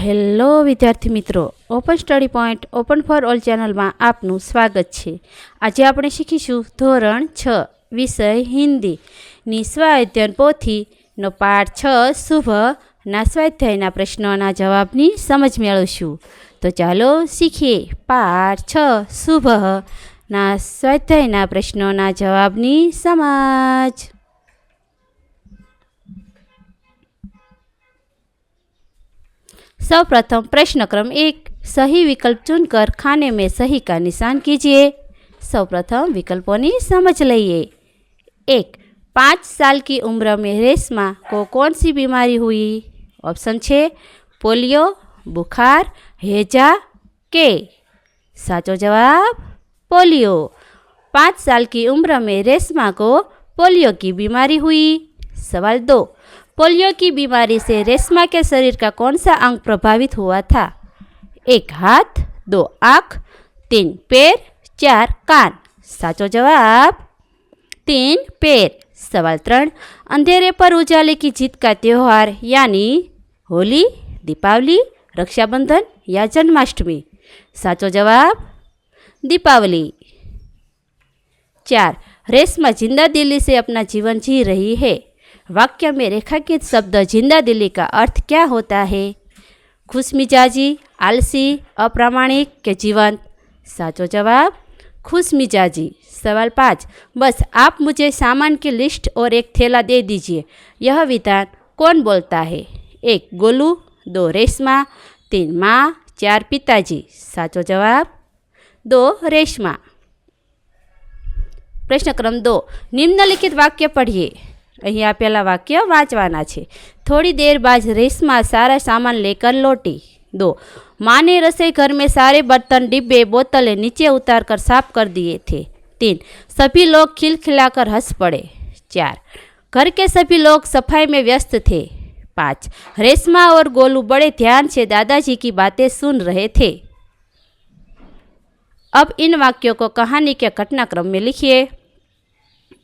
Hello વિદ્યાર્થી મિત્રો, open study point open for all ચેનલમાં આપનું સ્વાગત છે। આજે આપણે શીખીશું ધોરણ 6 વિષય હિન્દીની સ્વાધ્યાયન પોથીનો પાઠ 6 શુભના સ્વાધ્યાયના પ્રશ્નોના જવાબની સમજ મેળવશું। તો ચાલો શીખીએ પાઠ 6 શુભના સ્વાધ્યાયના પ્રશ્નોના જવાબની સમજ। सर्वप्रथम प्रश्न क्रम 1, सही विकल्प चुनकर खाने में सही का निशान कीजिए। सर्वप्रथम विकल्पों की समझ लीजिए। 1, 5 साल की उम्र में रेशमा को कौन सी बीमारी हुई? ऑप्शन छे पोलियो, बुखार, हैजा के। साचो जवाब पोलियो। 5 साल की उम्र में रेशमा को पोलियो की बीमारी हुई। सवाल 2, पोलियो की बीमारी से रेशमा के शरीर का कौन सा अंग प्रभावित हुआ था? 1 हाथ, 2 आँख, 3 पैर, 4 कान। साचो जवाब 3 पैर। सवाल 3, अंधेरे पर उजाले की जीत का त्यौहार यानी होली, दीपावली, रक्षाबंधन या जन्माष्टमी? साचो जवाब दीपावली। 4, रेशमा जिंदा दिली से अपना जीवन जी रही है। वाक्य में रेखांकित शब्द जिंदा दिली का अर्थ क्या होता है? खुशमिजाजी, आलसी, अप्रामाणिक के जीवंत? साचो जवाब खुशमिजाजी। सवाल 5, बस आप मुझे सामान की लिस्ट और एक थैला दे दीजिए, यह विधान कौन बोलता है? 1 गोलू, 2 रेशमा, 3 माँ, 4 पिताजी। साचो जवाब 2 रेशमा। प्रश्न क्रम 2, निम्नलिखित वाक्य पढ़िए। અહીં આપેલા વાક્ય વાંચવાના છે। थोड़ी देर बाद रेशमा सारा सामान लेकर लौटी। 2, माँ ने रसोई घर में सारे बर्तन, डिब्बे, बोतलें नीचे उतार कर साफ कर दिए थे। 3, सभी लोग खिलखिलाकर हंस पड़े। 4, घर के सभी लोग सफाई में व्यस्त थे। 5, रेशमा और गोलू बड़े ध्यान से दादाजी की बातें सुन रहे थे। अब इन वाक्यों को कहानी के घटनाक्रम में लिखिए।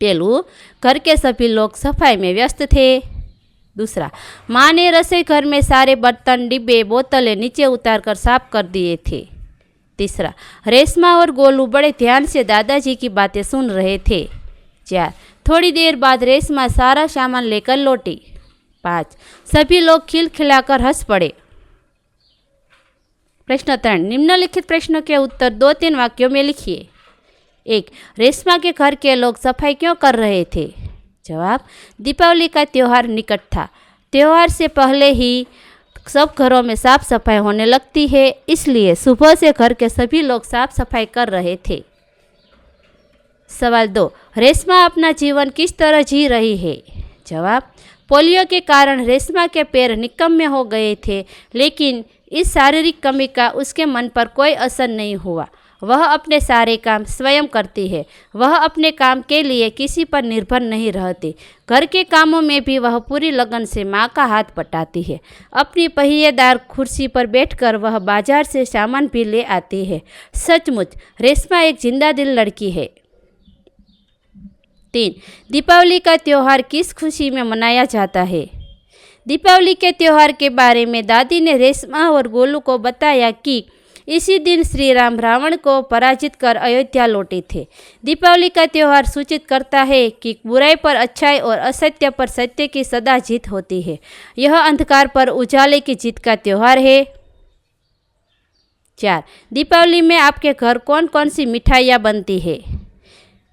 पहलू, घर के सभी लोग सफाई में व्यस्त थे। दूसरा, माँ ने रसोई घर में सारे बर्तन, डिब्बे, बोतलें नीचे उतार कर साफ कर दिए थे। तीसरा, रेशमा और गोलू बड़े ध्यान से दादाजी की बातें सुन रहे थे। 4, थोड़ी देर बाद रेशमा सारा सामान लेकर लौटी। 5, सभी लोग खिलखिलाकर हंस पड़े। प्रश्न 3, निम्नलिखित प्रश्नों के उत्तर 2-3 वाक्यों में लिखिए। 1, रेशमा के घर के लोग सफाई क्यों कर रहे थे? जवाब, दीपावली का त्यौहार निकट था। त्यौहार से पहले ही सब घरों में साफ सफाई होने लगती है, इसलिए सुबह से घर के सभी लोग साफ सफाई कर रहे थे। सवाल 2, रेशमा अपना जीवन किस तरह जी रही है? जवाब, पोलियो के कारण रेशमा के पैर निकम्मे हो गए थे, लेकिन इस शारीरिक कमी का उसके मन पर कोई असर नहीं हुआ। वह अपने सारे काम स्वयं करती है। वह अपने काम के लिए किसी पर निर्भर नहीं रहती। घर के कामों में भी वह पूरी लगन से माँ का हाथ बटाती है। अपनी पहिएदार कुर्सी पर बैठकर वह बाजार से सामान भी ले आती है। सचमुच रेशमा एक जिंदा दिल लड़की है। 3, दीपावली का त्यौहार किस खुशी में मनाया जाता है? दीपावली के त्यौहार के बारे में दादी ने रेशमा और गोलू को बताया कि इसी दिन श्री राम रावण को पराजित कर अयोध्या लौटे थे। दीपावली का त्यौहार सूचित करता है कि बुराई पर अच्छाई और असत्य पर सत्य की सदा जीत होती है। यह अंधकार पर उजाले की जीत का त्यौहार है। 4, दीपावली में आपके घर कौन कौन सी मिठाइयाँ बनती है?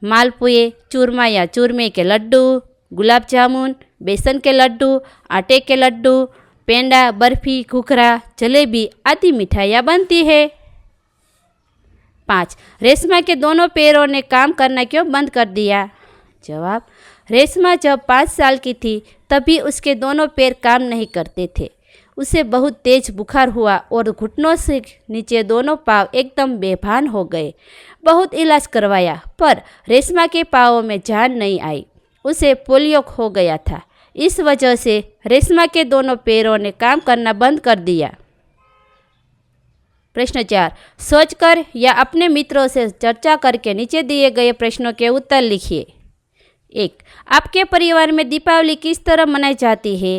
मालपुए, चूरमा या चूरमे के लड्डू, गुलाब जामुन, बेसन के लड्डू, आटे के लड्डू, पेंडा, बर्फी, घुघरा, जलेबी आदि मिठाइयाँ बनती है। 5, रेशमा के दोनों पैरों ने काम करना क्यों बंद कर दिया? जवाब, रेशमा जब 5 साल की थी तभी उसके दोनों पैर काम नहीं करते थे। उसे बहुत तेज बुखार हुआ और घुटनों से नीचे दोनों पाँव एकदम बेभान हो गए। बहुत इलाज करवाया पर रेशमा के पाँवों में जान नहीं आई। उसे पोलियो हो गया था। इस वजह से रेशमा के दोनों पैरों ने काम करना बंद कर दिया। प्रश्न 4, सोचकर या अपने मित्रों से चर्चा करके नीचे दिए गए प्रश्नों के उत्तर लिखिए। 1, आपके परिवार में दीपावली किस तरह मनाई जाती है?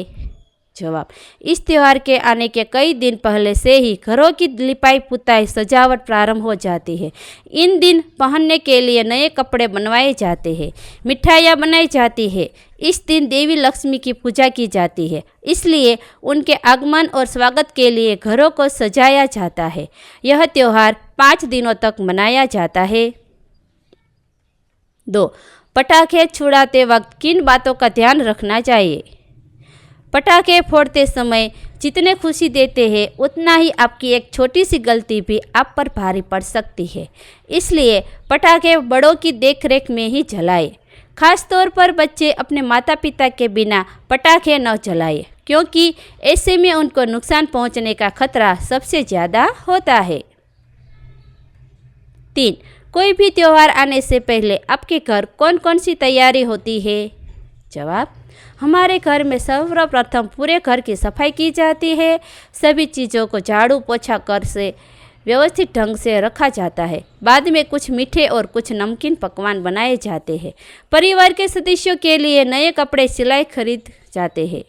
जवाब, इस त्यौहार के आने के कई दिन पहले से ही घरों की लिपाई पुताई सजावट प्रारंभ हो जाती है। इन दिन पहनने के लिए नए कपड़े बनवाए जाते हैं, मिठाइयाँ बनाई जाती है। इस दिन देवी लक्ष्मी की पूजा की जाती है, इसलिए उनके आगमन और स्वागत के लिए घरों को सजाया जाता है। यह त्यौहार 5 दिनों तक मनाया जाता है। 2. पटाखे छुड़ाते वक्त किन बातों का ध्यान रखना चाहिए? पटाखे फोड़ते समय जितने खुशी देते हैं उतना ही आपकी एक छोटी सी गलती भी आप पर भारी पड़ सकती है, इसलिए पटाखे बड़ों की देखरेख में ही जलाएं। खास तौर पर बच्चे अपने माता पिता के बिना पटाखे न जलाएं, क्योंकि ऐसे में उनको नुकसान पहुंचने का खतरा सबसे ज़्यादा होता है। 3. कोई भी त्यौहार आने से पहले आपके घर कौन कौन सी तैयारी होती है? जवाब, हमारे घर में सर्वप्रथम पूरे घर की सफाई की जाती है। सभी चीज़ों को झाड़ू पोछा कर से व्यवस्थित ढंग से रखा जाता है। बाद में कुछ मीठे और कुछ नमकीन पकवान बनाए जाते हैं। परिवार के सदस्यों के लिए नए कपड़े सिलाई खरीद जाते हैं।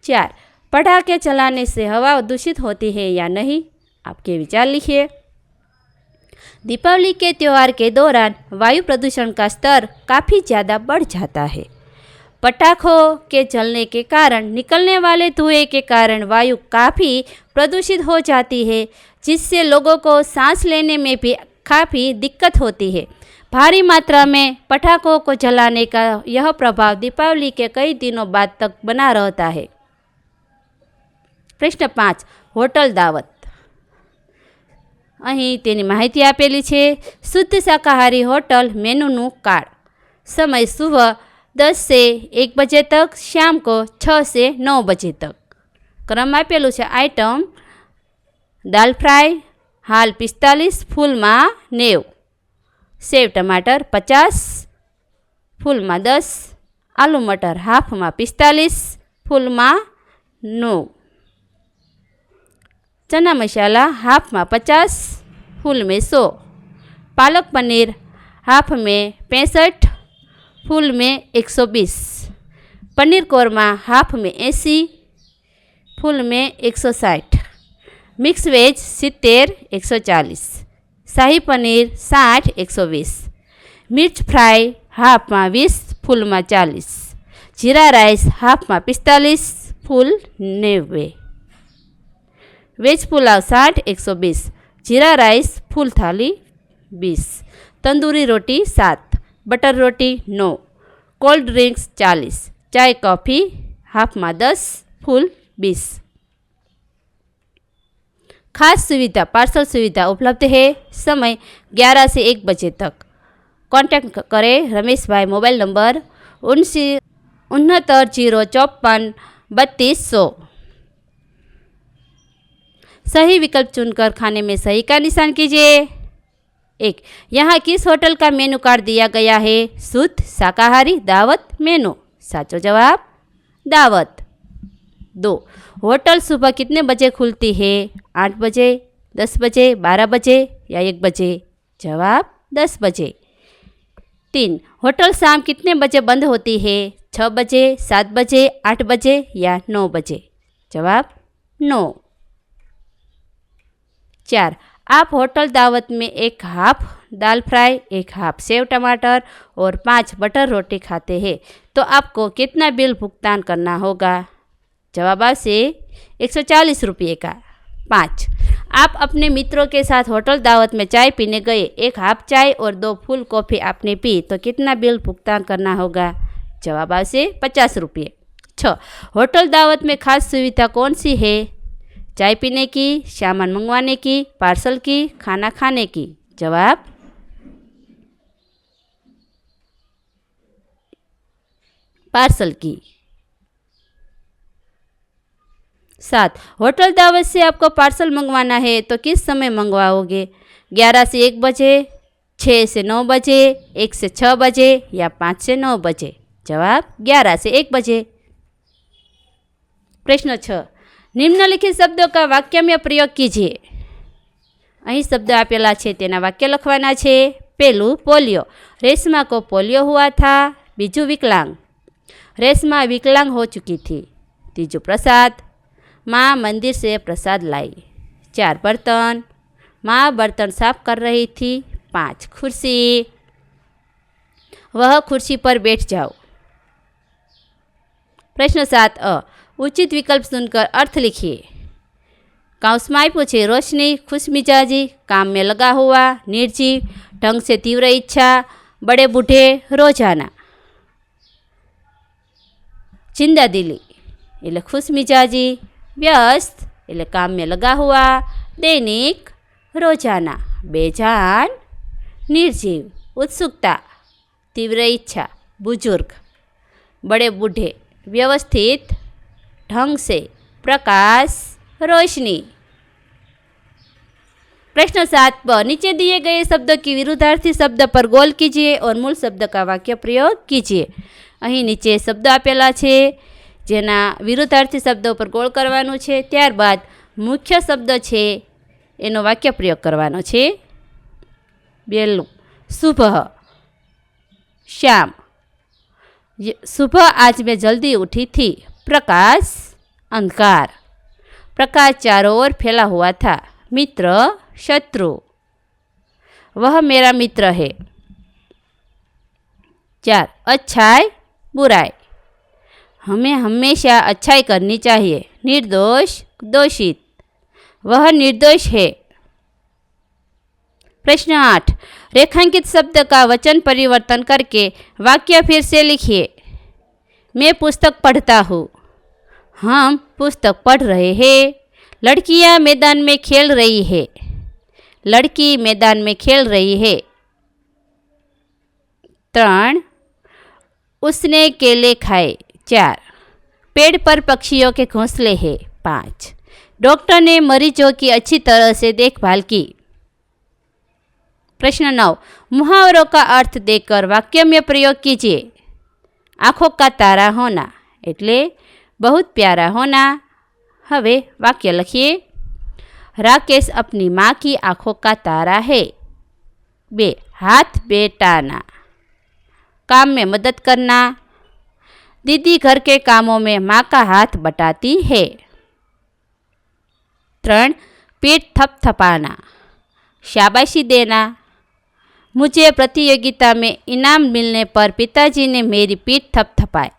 4. पटाखे चलाने से हवा दूषित होती है या नहीं? आपके विचार लिखिए। दीपावली के त्यौहार के दौरान वायु प्रदूषण का स्तर काफ़ी ज़्यादा बढ़ जाता है। पटाखों के जलने के कारण निकलने वाले धुएं के कारण वायु काफ़ी प्रदूषित हो जाती है, जिससे लोगों को सांस लेने में भी काफ़ी दिक्कत होती है। भारी मात्रा में पटाखों को जलाने का यह प्रभाव दीपावली के कई दिनों बाद तक बना रहता है। प्रश्न 5. होटल दावत। અહીં તેની માહિતી આપેલી છે। શુદ્ધ શાકાહારી હોટલ મેનૂનું કાર્ડ। समय सुबह 10 से 1 बजे तक, शाम को 6 से 9 बजे तक। क्रम आपेલું છે। आइटम दाल फ्राय हाल 45, फूलમાં 90, सेव टमाटर 50, फूलમાં 10, आलू मटर हाफમાં 45, फूलમાં 9, चना मसाला हाफ में 50, फूल में 100, पालक पनीर हाफ में 65, फूल में 120, पनीर कोरमा हाफ में 80, फूल में 160, मिक्स वेज 70, 140, शाही पनीर 60, 120, मिर्च फ्राई हाफ में 20, फूल में 40, जीरा राइस हाफ में 45, फूल 90, वेज पुलाव 60, 120, जीरा राइस फुल थाली 20, तंदूरी रोटी 7, बटर रोटी 9, कोल्ड ड्रिंक्स 40, चाय कॉफ़ी हाफ में 10, फुल 20। खास सुविधा पार्सल सुविधा उपलब्ध है। समय 11 से 1 बजे तक। कॉन्टैक्ट करें रमेश भाई। Mobile number 69 3200। सही विकल्प चुनकर खाने में सही का निशान कीजिए। 1. यहाँ किस होटल का मेनू कार्ड दिया गया है? शुद्ध शाकाहारी दावत मेनू। साचो जवाब दावत। 2. होटल सुबह कितने बजे खुलती है? 8 बजे, 10 बजे, 12 बजे या 1 बजे? जवाब 10 बजे। 3. होटल शाम कितने बजे बंद होती है? 6 बजे, 7 बजे, 8 बजे या 9 बजे? जवाब 9। 4. आप होटल दावत में 1 हाफ दाल फ्राई, 1 हाफ सेव टमाटर और 5 बटर रोटी खाते हैं तो आपको कितना बिल भुगतान करना होगा? जवाब से 140 रुपये का। 5. आप अपने मित्रों के साथ होटल दावत में चाय पीने गए, 1 हाफ चाय और 2 फुल कॉफ़ी आपने पी तो कितना बिल भुगतान करना होगा? जवाब से 50 रुपये। 6. होटल दावत में खास सुविधा कौन सी है? चाय पीने की, सामान मंगवाने की, पार्सल की, खाना खाने की? जवाब पार्सल की। 7. होटल दावत से आपको पार्सल मंगवाना है तो किस समय मंगवाओगे? 11 से 1 बजे, 6 से 9 बजे, 1 से 6 बजे या 5 से 9 बजे? जवाब 11 से 1 बजे। प्रश्न 6. निम्नलिखित शब्दों का वाक्य में प्रयोग कीजिए। અહીં શબ્દ આપેલા છે તેના વાક્ય લખવાના છે। પહેલું પોલિયો, રેશમા को पोलियो हुआ था। બીજું વિકલાંગ, रेस में विकलांग हो चुकी थी। तीजो प्रसाद, माँ मंदिर से प्रसाद लाई। 4 बर्तन, माँ बर्तन साफ कर रही थी। 5 कुर्सी, वह कुर्सी पर बैठ जाओ। प्रश्न 7 अ, उचित विकल्प सुनकर अर्थ लिखिए। काउंस में आप्યું છે रोशनी, खुशमिजाजी, काम में लगा हुआ, निर्जीव, ढंग से तीव्र इच्छा, बड़े बूढ़े, रोजाना। चिंदा दिली એટલે खुशमिजाजी, व्यस्त એટલે काम में लगा हुआ, दैनिक, रोजाना, बेजान, निर्जीव, उत्सुकता, तीव्र इच्छा, बुजुर्ग, बड़े बूढ़े, व्यवस्थित, ढंग से, प्रकाश, रोशनी। प्रश्न 7 पर नीचे दिए गए शब्दों की विरुद्धार्थी शब्द पर गोल कीजिए और मूल शब्द का वाक्य प्रयोग कीजिए। અહીં નીચે શબ્દ આપેલા છે જેના વિરુદ્ધાર્થી શબ્દો પર ગોળ કરવાનું છે, ત્યારબાદ મુખ્ય શબ્દ છે એનો વાક્ય પ્રયોગ કરવાનો છે। પહેલું सुबह, श्याम, सुबह आज मैं जल्दी उठी थी। प्रकाश, अंधकार, प्रकाश चारों ओर फैला हुआ था। मित्र, शत्रु, वह मेरा मित्र है। 4 अच्छाई, बुराई, हमें हमेशा अच्छाई करनी चाहिए। निर्दोष, दोषित, वह निर्दोष है। प्रश्न 8 रेखांकित शब्द का वचन परिवर्तन करके वाक्य फिर से लिखिए। मैं पुस्तक पढ़ता हूँ, हम पुस्तक पढ़ रहे हैं। लड़कियाँ मैदान में खेल रही है, लड़की मैदान में खेल रही है। 3 उसने केले खाए। 4 पेड़ पर पक्षियों के घोंसले हैं। 5 डॉक्टर ने मरीजों की अच्छी तरह से देखभाल की। प्रश्न 9 मुहावरों का अर्थ देकर वाक्य में प्रयोग कीजिए। आँखों का तारा होना એટલે बहुत प्यारा होना। हवे वाक्य लखिए। राकेश अपनी माँ की आँखों का तारा है। 2 हाथ बेटाना, काम में मदद करना। दीदी घर के कामों में माँ का हाथ बटाती है। 3 पीठ थपथपाना, शाबाशी देना। मुझे प्रतियोगिता में इनाम मिलने पर पिताजी ने मेरी पीठ थपथपाई।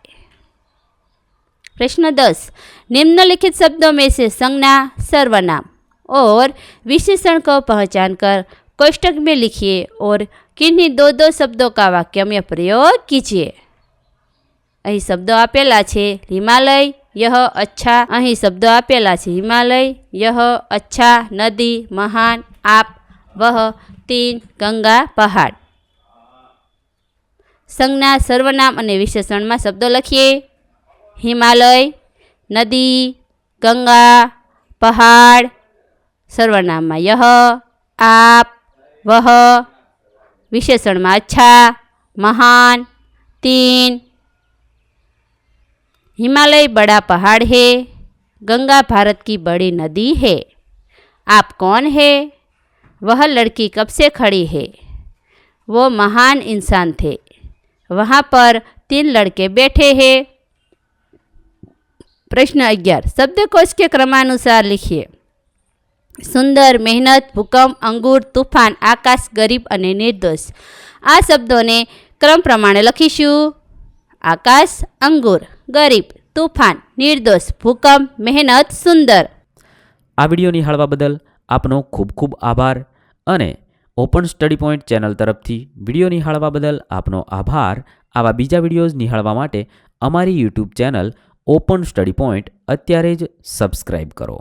प्रश्न 10 निम्नलिखित शब्दों में से संज्ञा, सर्वनाम और विशेषण को पहचान कर कोष्टक में लिखिए और किन्हीं 2-2 शब्दों का वाक्य में प्रयोग कीजिए। અહીં શબ્દો આપેલા છે હિમાલય, यह अच्छा। અહીં શબ્દો આપેલા છે હિમાલય, यह अच्छा, नदी, महान, आप, वह, 3 गंगा, पहाड़। संज्ञा, सर्वनाम અને વિશેષણમાં શબ્દો લખીએ। हिमालय, नदी, गंगा, पहाड़। सर्वनाम में यह, आप, वह। विशेषण में अच्छा, महान, 3। हिमालय बड़ा पहाड़ है, गंगा भारत की बड़ी नदी है। आप कौन है? वह लड़की कब से खड़ी है? वो महान इंसान थे। वहाँ पर 3 लड़के बैठे हैं। प्रश्न 11 शब्दकोश के क्रमानुसार लिखिए। सुंदर, मेहनत, भूकंप, अंगूर, तूफान, आकाश, गरीब और निर्दोष। आ शब्दों ने क्रम प्रमाणे लखीशू। आकाश, अंगूर, गरीब, तूफान, निर्दोष, भूकंप, मेहनत, सुंदर। आ विडियो निहाळवा बदल आपनो खूब खूब आभार अने ओपन स्टडी पॉइंट चेनल तरफथी विडियो निहाळवा बदल आपनो आभार। आवा बीजा विडियोज निहाळवा माटे अमारी YouTube channel Open Study Point अत्यारे ज सब्सक्राइब करो।